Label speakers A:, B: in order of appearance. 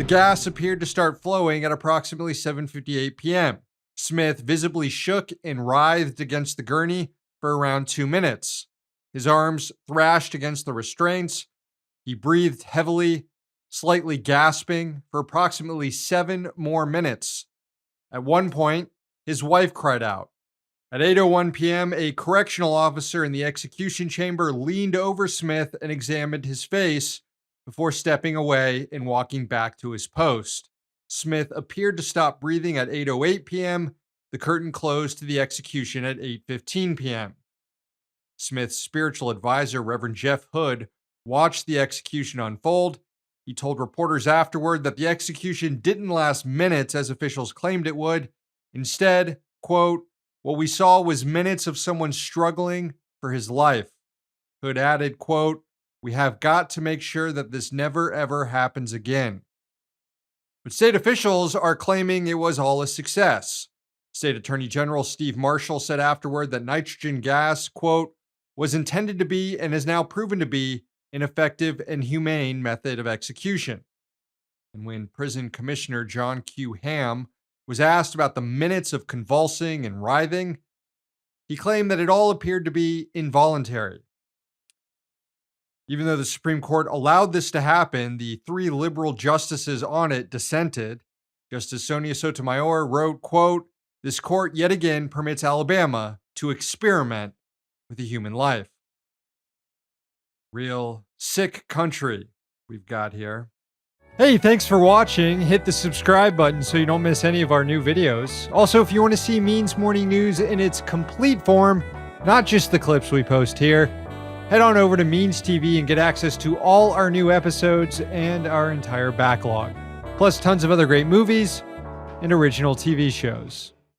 A: gas appeared to start flowing at approximately 7:58 p.m. Smith visibly shook and writhed against the gurney for around 2 minutes. His arms thrashed against the restraints. He breathed heavily, slightly gasping, for approximately 7 more minutes. At one point, his wife cried out. At 8:01 p.m., a correctional officer in the execution chamber leaned over Smith and examined his face before stepping away and walking back to his post. Smith appeared to stop breathing at 8:08 p.m. The curtain closed to the execution at 8:15 p.m. Smith's spiritual advisor, Reverend Jeff Hood, watched the execution unfold. He told reporters afterward that the execution didn't last minutes as officials claimed it would. Instead, quote, "What we saw was minutes of someone struggling for his life." Hood added, quote, "We have got to make sure that this never ever happens again." But state officials are claiming it was all a success. State Attorney General Steve Marshall said afterward that nitrogen gas, quote, "was intended to be and is now proven to be an effective and humane method of execution." And when Prison Commissioner John Q. Hamm was asked about the minutes of convulsing and writhing, he claimed that it all appeared to be involuntary. Even though the Supreme Court allowed this to happen, the 3 liberal justices on it dissented. Justice Sonia Sotomayor wrote, quote, "This court yet again permits Alabama to experiment with a human life." Real sick country we've got here. Hey, thanks for watching. Hit the subscribe button so you don't miss any of our new videos. Also, if you want to see Means Morning News in its complete form, not just the clips we post here, head on over to Means TV and get access to all our new episodes and our entire backlog, plus tons of other great movies and original TV shows.